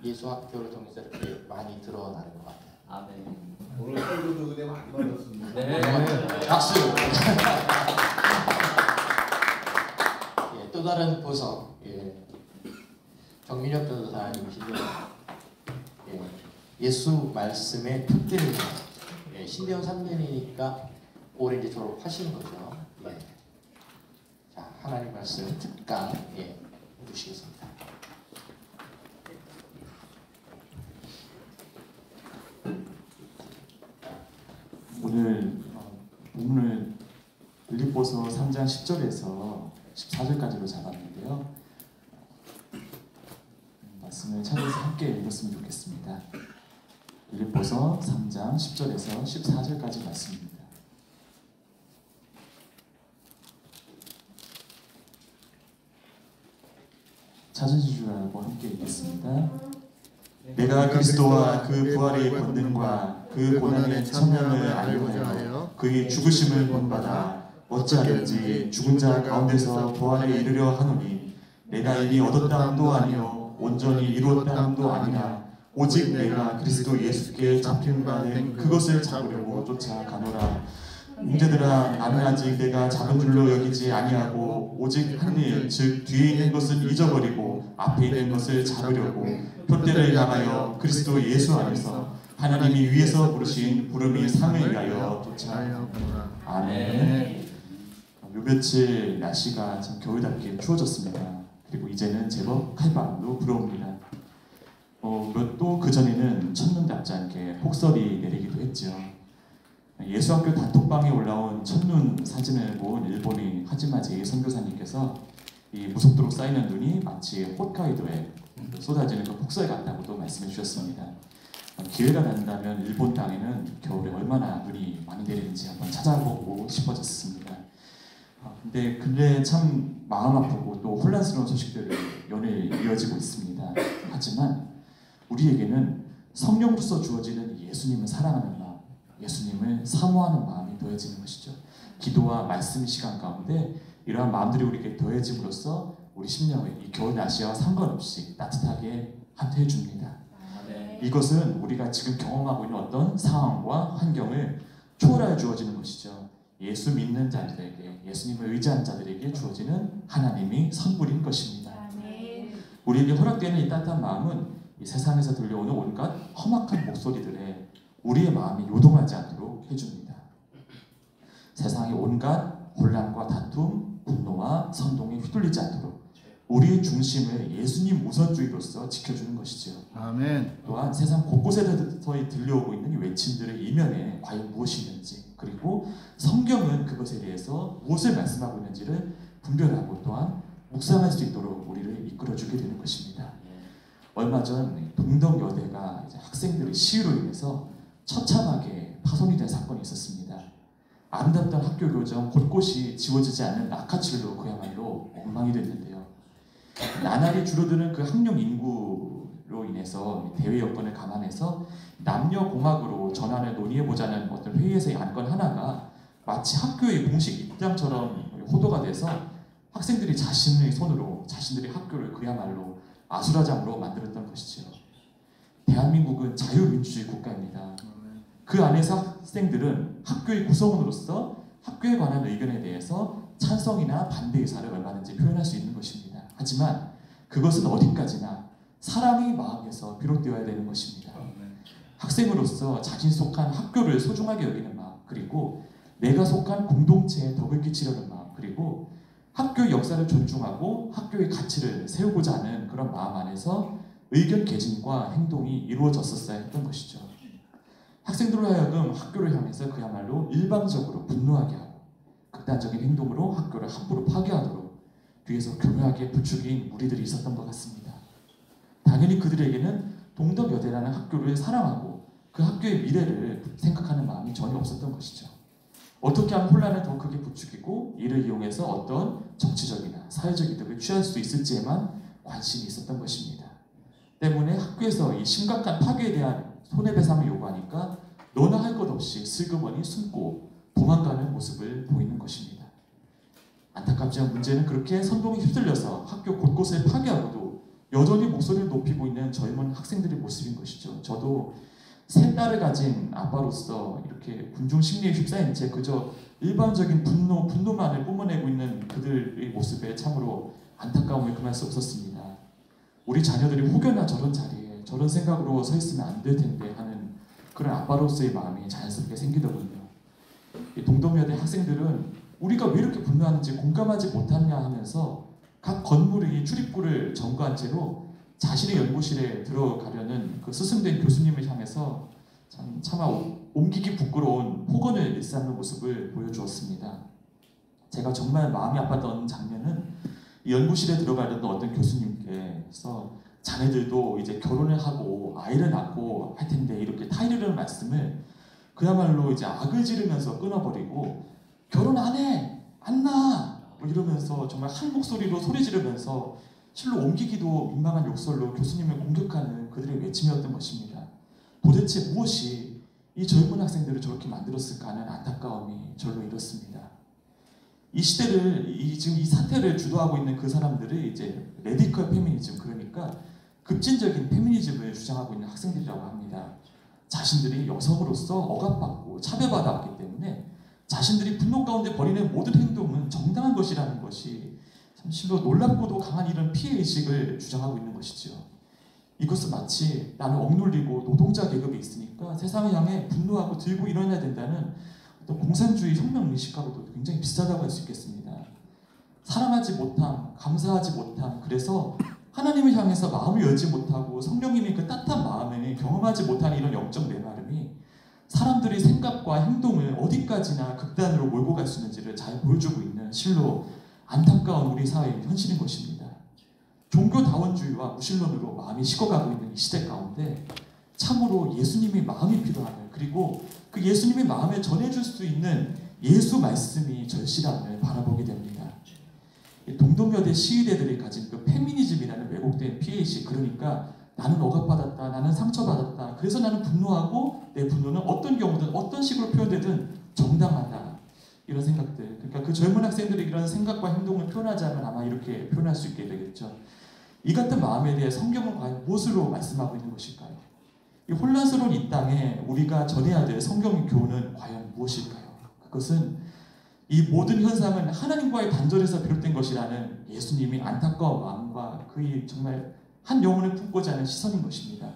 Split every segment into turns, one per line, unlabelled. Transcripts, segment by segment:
예수 학교를 통해서 이렇게 많이 드러나는 것 같아요.
아멘.
오늘 설교도 은혜 많이 받았습니다.
네.
박수. 예, 또 다른 보석. 예, 정민혁 교도 다 아시죠? 예, 예수 말씀의 특대는 예, 신대원 3년이니까 올해 이제 졸업하시는 거죠. 예. 자, 하나님 말씀 특강 예, 해주시겠습니다.
오늘 본문을 빌립보서 3장 10절에서 14절까지로 잡았는데요. 말씀을 찾아서 함께 읽었으면 좋겠습니다. 빌립보서 3장 10절에서 14절까지 말씀입니다. 찾으실 줄 알고 함께 읽겠습니다. 내가 그리스도와 그 부활의 권능과 그 고난의 참여를 알고자 하여 그의 죽으심을 본받아 어찌하든지 죽은 자 가운데서 부활에 이르려 하노니 내가 이미 얻었다 함도 아니요 온전히 이루었다 함도 아니라 오직 내가 그리스도 예수께 잡힌 바 된 그것을 잡으려고 쫓아가노라. 형제들아, 나는 아직 내가 잡은 줄로 여기지 아니하고 오직 한 일, 즉 뒤에 있는 것을 잊어버리고 앞에 있는 것을 잡으려고 표대를 향하여 그리스도 예수 안에서 하나님이 위에서 부르신 부름이 상을 위하여 쫓아가노라. 아멘. 요 며칠 날씨가 참 겨울답게 추워졌습니다. 그리고 이제는 제법 칼바람도 불어옵니다. 또 그전에는 첫눈답지 않게 폭설이 내리기도 했죠. 예수학교 단톡방에 올라온 첫눈 사진을 본 일본의 하지마지 선교사님께서 이 무속도로 쌓이는 눈이 마치 홋카이도에 쏟아지는 그 폭설 같다고도 말씀해 주셨습니다. 기회가 난다면 일본 땅에는 겨울에 얼마나 눈이 많이 내리는지 한번 찾아보고 싶어졌습니다. 근데 근래 참 마음 아프고 또 혼란스러운 소식들이 연일 이어지고 있습니다. 하지만 우리에게는 성령으로서 주어지는 예수님을 사랑하는 마음, 예수님을 사모하는 마음이 더해지는 것이죠. 기도와 말씀 시간 가운데 이러한 마음들이 우리에게 더해짐으로써 우리 심령을 이 겨울 날씨와 상관없이 따뜻하게 해줍니다. 이것은 우리가 지금 경험하고 있는 어떤 상황과 환경을 초월하여 주어지는 것이죠. 예수 믿는 자들에게, 예수님을 의지하는 자들에게 주어지는 하나님이 선물인 것입니다. 우리에게 허락되는 이 따뜻한 마음은 이 세상에서 들려오는 온갖 험악한 목소리들에 우리의 마음이 요동하지 않도록 해줍니다. 세상의 온갖 혼란과 다툼, 분노와 선동에 휘둘리지 않도록 우리의 중심을 예수님 우선주의로서 지켜주는 것이죠.
아멘.
또한 세상 곳곳에서 들려오고 있는 이 외침들의 이면에 과연 무엇이 있는지, 그리고 성경은 그것에 대해서 무엇을 말씀하고 있는지를 분별하고 또한 묵상할 수 있도록 우리를 이끌어주게 되는 것입니다. 얼마 전 동덕여대가 학생들의 시위로 인해서 처참하게 파손이 된 사건이 있었습니다. 아름답던 학교 교정 곳곳이 지워지지 않는 낙하칠로 그야말로 엉망이 됐는데요. 나날이 줄어드는 그 학령 인구로 인해서 대외 여건을 감안해서 남녀공학으로 전환을 논의해보자는 어떤 회의에서의 안건 하나가 마치 학교의 공식 입장처럼 호도가 돼서 학생들이 자신의 손으로 자신들의 학교를 그야말로 아수라장으로 만들었던 것이죠. 대한민국은 자유민주주의 국가입니다. 그 안에서 학생들은 학교의 구성원으로서 학교에 관한 의견에 대해서 찬성이나 반대 의사를 얼마든지 표현할 수 있는 것입니다. 하지만 그것은 어디까지나 사랑의 마음에서 비롯되어야 되는 것입니다. 학생으로서 자신 속한 학교를 소중하게 여기는 마음, 그리고 내가 속한 공동체에 덕을 끼치려는 마음, 그리고 학교의 역사를 존중하고 학교의 가치를 세우고자 하는 그런 마음 안에서 의견 개진과 행동이 이루어졌었어야 했던 것이죠. 학생들로 하여금 학교를 향해서 그야말로 일방적으로 분노하게 하고 극단적인 행동으로 학교를 함부로 파괴하도록 뒤에서 교묘하게 부추긴 무리들이 있었던 것 같습니다. 당연히 그들에게는 동덕여대라는 학교를 사랑하고 그 학교의 미래를 생각하는 마음이 전혀 없었던 것이죠. 어떻게 하면 혼란을 더 크게 부추기고 이를 이용해서 어떤 정치적이나 사회적 이득을 취할 수 있을지에만 관심이 있었던 것입니다. 때문에 학교에서 이 심각한 파괴에 대한 손해배상을 요구하니까 너나 할 것 없이 슬그머니 숨고 도망가는 모습을 보이는 것입니다. 안타깝지만 문제는 그렇게 선동에 휩쓸려서 학교 곳곳을 파괴하고도 여전히 목소리를 높이고 있는 젊은 학생들의 모습인 것이죠. 저도 세 딸을 가진 아빠로서 이렇게 군중 심리에 휩싸인 채 그저 일반적인 분노만을 뿜어내고 있는 그들의 모습에 참으로 안타까움을 금할 수 없었습니다. 우리 자녀들이 혹여나 저런 자리에 저런 생각으로 서 있으면 안 될 텐데 하는 그런 아빠로서의 마음이 자연스럽게 생기더군요. 동덕여대 학생들은 우리가 왜 이렇게 분노하는지 공감하지 못하냐 하면서 각 건물의 출입구를 점거한 채로 자신의 연구실에 들어가려는 그 스승된 교수님을 향해서 차마 옮기기 부끄러운 폭언을 일삼는 모습을 보여주었습니다. 제가 정말 마음이 아팠던 장면은 이 연구실에 들어가려던 어떤 교수님께서 자네들도 이제 결혼을 하고 아이를 낳고 할 텐데 이렇게 타이르는 말씀을 그야말로 이제 악을 지르면서 끊어버리고 결혼 안 해! 안 낳아! 뭐 이러면서 정말 한 목소리로 소리 지르면서 실로 옮기기도 민망한 욕설로 교수님을 공격하는 그들의 외침이었던 것입니다. 도대체 무엇이 이 젊은 학생들을 저렇게 만들었을까 하는 안타까움이 절로 이렇습니다. 이 시대를 지금 이 사태를 주도하고 있는 그 사람들이 이제 레디컬 페미니즘, 그러니까 급진적인 페미니즘을 주장하고 있는 학생들이라고 합니다. 자신들이 여성으로서 억압받고 차별받아왔기 때문에 자신들이 분노 가운데 벌이는 모든 행동은 정당한 것이라는 것이 참 실로 놀랍고도 강한 이런 피해의식을 주장하고 있는 것이죠. 이것은 마치 나는 억눌리고 노동자 계급에 있으니까 세상을 향해 분노하고 들고 일어나야 된다는 어떤 공산주의 혁명의식하고도 굉장히 비슷하다고 할 수 있겠습니다. 사랑하지 못함, 감사하지 못함, 그래서 하나님을 향해서 마음을 열지 못하고 성령님의 그 따뜻한 마음을 경험하지 못하는 이런 영적 메마름이 사람들의 생각과 행동을 어디까지나 극단으로 몰고 갈 수 있는지를 잘 보여주고 있는 실로 안타까운 우리 사회의 현실인 것입니다. 종교다원주의와 무신론으로 마음이 식어가고 있는 이 시대 가운데 참으로 예수님의 마음이 필요함을, 그리고 그 예수님의 마음을 전해줄 수 있는 예수 말씀이 절실함을 바라보게 됩니다. 동덕여대 시의대들이 가진 그 페미니즘이라는 왜곡된 피해의식, 그러니까 나는 억압받았다, 나는 상처받았다, 그래서 나는 분노하고 내 분노는 어떤 경우든 어떤 식으로 표현되든 정당하다, 이런 생각들. 그러니까 그 젊은 학생들이 이런 생각과 행동을 표현하자면 아마 이렇게 표현할 수 있게 되겠죠. 이 같은 마음에 대해 성경은 과연 무엇으로 말씀하고 있는 것일까요? 이 혼란스러운 이 땅에 우리가 전해야 될 성경의 교훈은 과연 무엇일까요? 그것은 이 모든 현상은 하나님과의 단절에서 비롯된 것이라는 예수님이 안타까운 마음과 그의 정말 한 영혼을 품고자 하는 시선인 것입니다.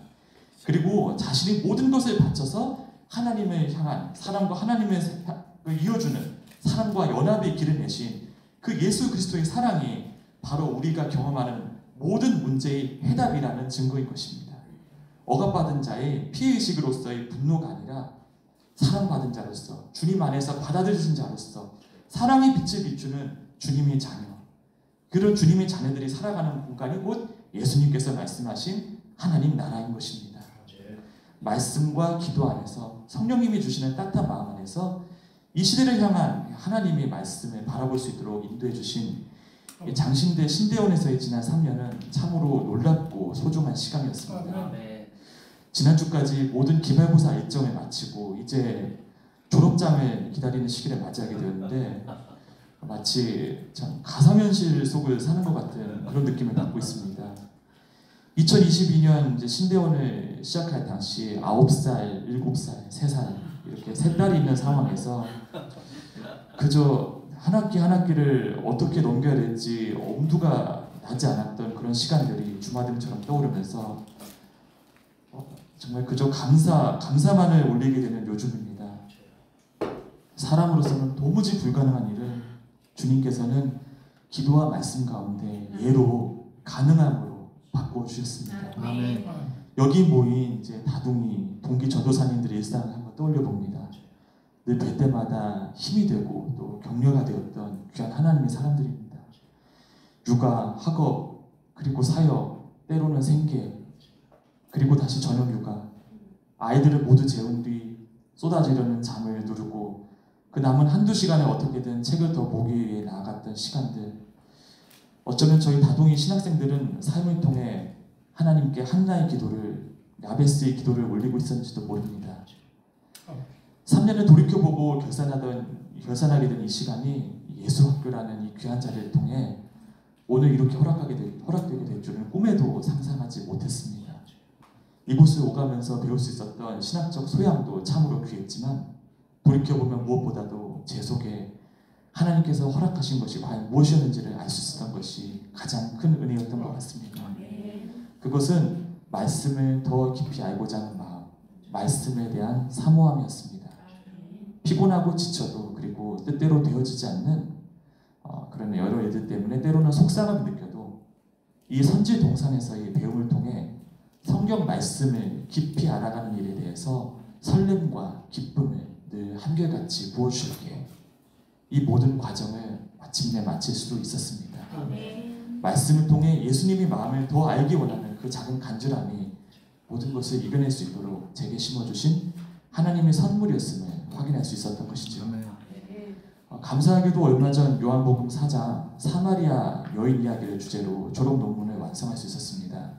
그리고 자신이 모든 것을 바쳐서 하나님을 향한 사람과 하나님을 이어주는 사랑과 연합의 길을 내신 그 예수 그리스도의 사랑이 바로 우리가 경험하는 모든 문제의 해답이라는 증거인 것입니다. 억압받은 자의 피해의식으로서의 분노가 아니라 사랑받은 자로서, 주님 안에서 받아들여진 자로서 사랑의 빛을 비추는 주님의 자녀, 그런 주님의 자녀들이 살아가는 공간이 곧 예수님께서 말씀하신 하나님 나라인 것입니다. 말씀과 기도 안에서 성령님이 주시는 따뜻한 마음 안에서 이 시대를 향한 하나님의 말씀을 바라볼 수 있도록 인도해 주신 장신대 신대원에서의 지난 3년은 참으로 놀랍고 소중한 시간이었습니다. 지난주까지 모든 기말고사 일정을 마치고 이제 졸업장을 기다리는 시기를 맞이하게 되었는데 마치 참 가상현실 속을 사는 것 같은 그런 느낌을 받고 있습니다. 2022년 이제 신대원을 시작할 당시 9살, 7살, 3살 이렇게 세 딸이 있는 상황에서 그저 한 학기 한 학기를 어떻게 넘겨야 될지 엄두가 나지 않았던 그런 시간들이 주마등처럼 떠오르면서 정말 그저 감사만을 올리게 되는 요즘입니다. 사람으로서는 도무지 불가능한 일을 주님께서는 기도와 말씀 가운데 예로 가능함으로 바꿔주셨습니다.
아멘.
여기 모인 이제 다둥이 동기 전도사님들의 일상을 한번 떠올려 봅니다. 늘 뵐 때마다 힘이 되고 또 격려가 되었던 귀한 하나님의 사람들입니다. 육아, 학업, 그리고 사역, 때로는 생계, 그리고 다시 저녁 육아, 아이들을 모두 재운 뒤 쏟아지려는 잠을 누르고 그 남은 한두 시간에 어떻게든 책을 더 보기 위해 나아갔던 시간들, 어쩌면 저희 다둥이 신학생들은 삶을 통해 하나님께 한나의 기도를, 야베스의 기도를 올리고 있었는지도 모릅니다. 3년을 돌이켜보고 결산하게 된 이 시간이 예수학교라는 이 귀한 자리를 통해 오늘 이렇게 허락되게 될 줄은 꿈에도 상상하지 못했습니다. 이곳을 오가면서 배울 수 있었던 신학적 소양도 참으로 귀했지만 돌이켜보면 무엇보다도 제 속에 하나님께서 허락하신 것이 과연 무엇이었는지를 알 수 있었던 것이 가장 큰 은혜였던 것 같습니다. 그것은 말씀을 더 깊이 알고자 하는 마음, 말씀에 대한 사모함이었습니다. 피곤하고 지쳐도 그리고 뜻대로 되어지지 않는 그런 여러 일들 때문에 때로는 속상함을 느껴도 이 선지 동산에서의 배움을 통해 성경 말씀을 깊이 알아가는 일에 대해서 설렘과 기쁨을 늘 한결같이 부어주셨기에 이 모든 과정을 마침내 마칠 수 있었습니다. 말씀을 통해 예수님의 마음을 더 알기 원하는 그 작은 간절함이 모든 것을 이겨낼 수 있도록 제게 심어주신 하나님의 선물이었음을 확인할 수 있었던 것이죠. 감사하게도 얼마 전 요한복음 4장 사마리아 여인 이야기를 주제로 졸업 논문을 완성할 수 있었습니다.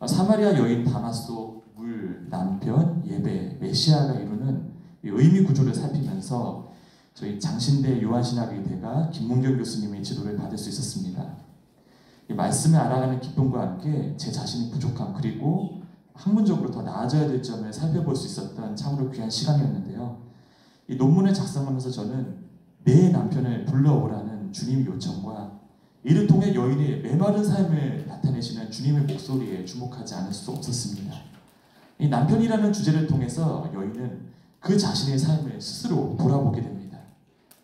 사마리아 여인 담화 속 물, 남편, 예배, 메시아가 이루는 의미 구조를 살피면서 저희 장신대 요한신학의대가 김문경 교수님의 지도를 받을 수 있었습니다. 이 말씀을 알아가는 기쁨과 함께 제 자신의 부족함 그리고 학문적으로 더 나아져야 될 점을 살펴볼 수 있었던 참으로 귀한 시간이었는데요. 이 논문을 작성하면서 저는 내 남편을 불러오라는 주님의 요청과 이를 통해 여인의 메마른 삶을 나타내시는 주님의 목소리에 주목하지 않을 수 없었습니다. 이 남편이라는 주제를 통해서 여인은 그 자신의 삶을 스스로 돌아보게 됩니다.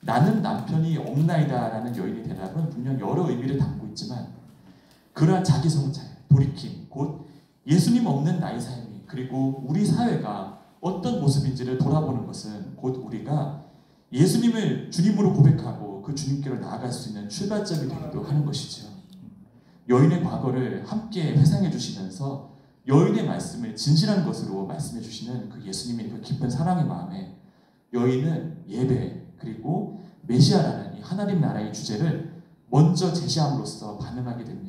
나는 남편이 없나이다 라는 여인의 대답은 분명 여러 의미를 담고 있지만 그러한 자기 성찰, 돌이킴, 곧 예수님 없는 나의 삶이 그리고 우리 사회가 어떤 모습인지를 돌아보는 것은 곧 우리가 예수님을 주님으로 고백하고 그 주님께로 나아갈 수 있는 출발점이 되기도 하는 것이죠. 여인의 과거를 함께 회상해 주시면서 여인의 말씀을 진실한 것으로 말씀해 주시는 그 예수님의 그 깊은 사랑의 마음에 여인은 예배 그리고 메시아라는 이 하나님 나라의 주제를 먼저 제시함으로써 반응하게 됩니다.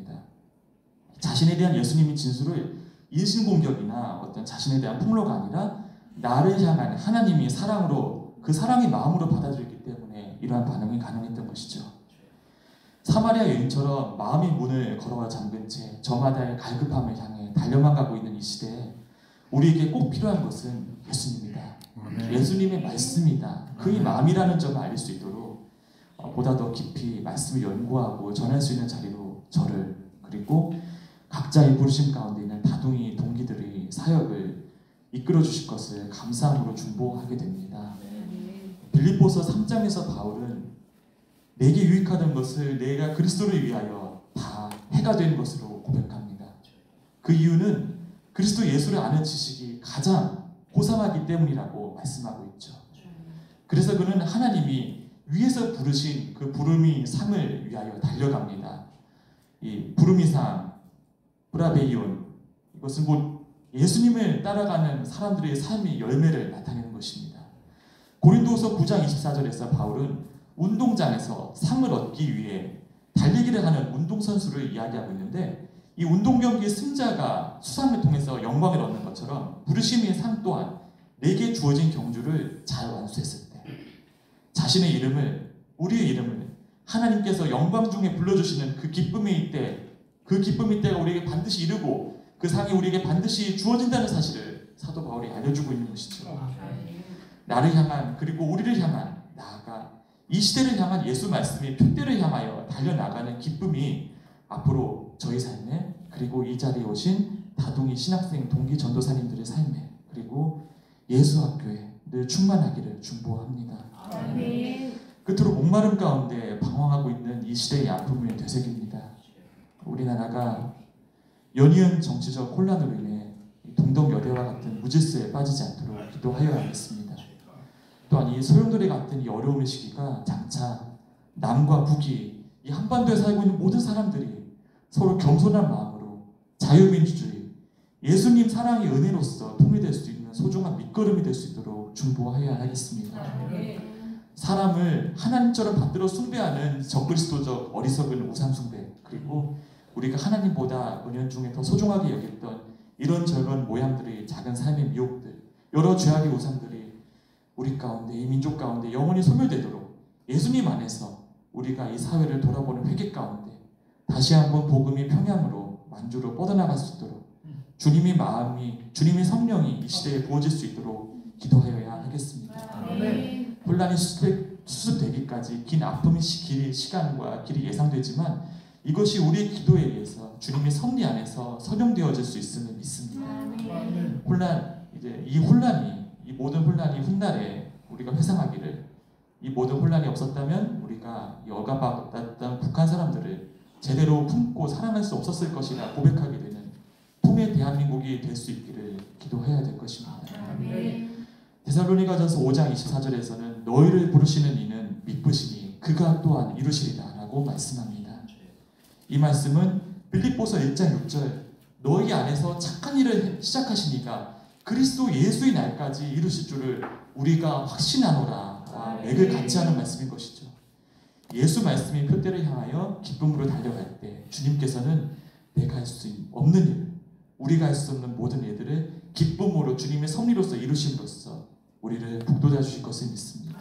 자신에 대한 예수님의 진술을 인신공격이나 어떤 자신에 대한 폭로가 아니라 나를 향한 하나님의 사랑으로 그 사랑의 마음으로 받아들였기 때문에 이러한 반응이 가능했던 것이죠. 사마리아 여인처럼 마음의 문을 걸어와 잠근 채 저마다의 갈급함을 향해 달려만 가고 있는 이 시대에 우리에게 꼭 필요한 것은 예수님이다. 예수님의 말씀이다. 그의 마음이라는 점을 알 수 있도록 보다 더 깊이 말씀을 연구하고 전할 수 있는 자리로 저를 그리고 각자의 부르심 가운데 있는 다둥이 동기들의 사역을 이끌어 주실 것을 감사함으로 중보하게 됩니다. 빌립보서 3장에서 바울은 내게 유익하던 것을 내가 그리스도를 위하여 다 해가 된 것으로 고백합니다. 그 이유는 그리스도 예수를 아는 지식이 가장 호상하기 때문이라고 말씀하고 있죠. 그래서 그는 하나님이 위에서 부르신 그 부름의 상을 위하여 달려갑니다. 이 부름의 상, 브라베이온, 이것은 곧 예수님을 따라가는 사람들의 삶의 열매를 나타내는 것입니다. 고린도후서 9장 24절에서 바울은 운동장에서 상을 얻기 위해 달리기를 하는 운동선수를 이야기하고 있는데 이 운동경기의 승자가 수상을 통해서 영광을 얻는 것처럼 부르심의 상 또한 내게 주어진 경주를 잘 완수했을 때 자신의 이름을 우리의 이름을 하나님께서 영광 중에 불러주시는 그 기쁨의 때 그 기쁨의 때가 우리에게 반드시 이르고 그 상이 우리에게 반드시 주어진다는 사실을 사도 바울이 알려주고 있는 것이죠. 나를 향한 그리고 우리를 향한 나아가 이 시대를 향한 예수 말씀의 표대를 향하여 달려나가는 기쁨이 앞으로 저희 삶에 그리고 이 자리에 오신 다둥이 신학생 동기 전도사님들의 삶에 그리고 예수학교에 늘 충만하기를 중보합니다. 끝으로 목마름 가운데 방황하고 있는 이 시대의 아픔을 되새깁니다. 우리나라가 연이은 정치적 혼란으로 인해 동덕여대와 같은 무질서에 빠지지 않도록 기도하여야 하겠습니다. 또한 이 소용돌이 같은 이 어려움의 시기가 장차 남과 북이 이 한반도에 살고 있는 모든 사람들이 서로 겸손한 마음으로 자유민주주의, 예수님 사랑의 은혜로서 통일될 수 있는 소중한 밑거름이 될 수 있도록 중보하여야 하겠습니다. 사람을 하나님처럼 받들어 숭배하는 적그리스도적 어리석은 우상숭배 그리고 우리가 하나님보다 은연중에 더 소중하게 여겼던 이런 저런 모양들의 작은 삶의 미혹들 여러 죄악의 우상들이 우리 가운데 이 민족 가운데 영원히 소멸되도록 예수님 안에서 우리가 이 사회를 돌아보는 회개 가운데 다시 한번 복음이 평양으로 만주로 뻗어나갈 수 있도록 주님의 마음이 주님의 성령이 이 시대에 부어질 수 있도록 기도하여야 하겠습니다. 혼란이 수습되기까지 긴 아픔의 시간과 길이 예상되지만 이것이 우리의 기도에 의해서 주님의 섭리 안에서 선용되어질 수 있음을 믿습니다. 이 모든 혼란이 훗날에 우리가 회상하기를, 이 모든 혼란이 없었다면 우리가 이 억압받았던 북한 사람들을 제대로 품고 사랑할 수 없었을 것이라 고백하게 되는 품의 대한민국이 될 수 있기를 기도해야 될 것입니다. 데살로니가전서 5장 24절에서는 너희를 부르시는 이는 미쁘시니 그가 또한 이루시리라 라고 말씀합니다. 이 말씀은 빌립보서 1장 6절 너희 안에서 착한 일을 시작하시니까 그리스도 예수의 날까지 이루실 줄을 우리가 확신하노라 맥을 같이 하는 말씀인 것이죠. 예수 말씀의 표대를 향하여 기쁨으로 달려갈 때 주님께서는 내가 할 수 없는 일, 우리가 할 수 없는 모든 일들을 기쁨으로 주님의 섭리로서 이루심으로써 우리를 북돋아 주실 것을 믿습니다.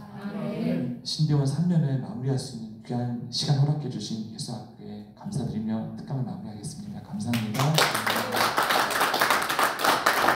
신대원 3년을 마무리할 수 있는 귀한 시간 허락해 주신 예수 앞에 감사드리며 특강을 마무리하겠습니다. 감사합니다.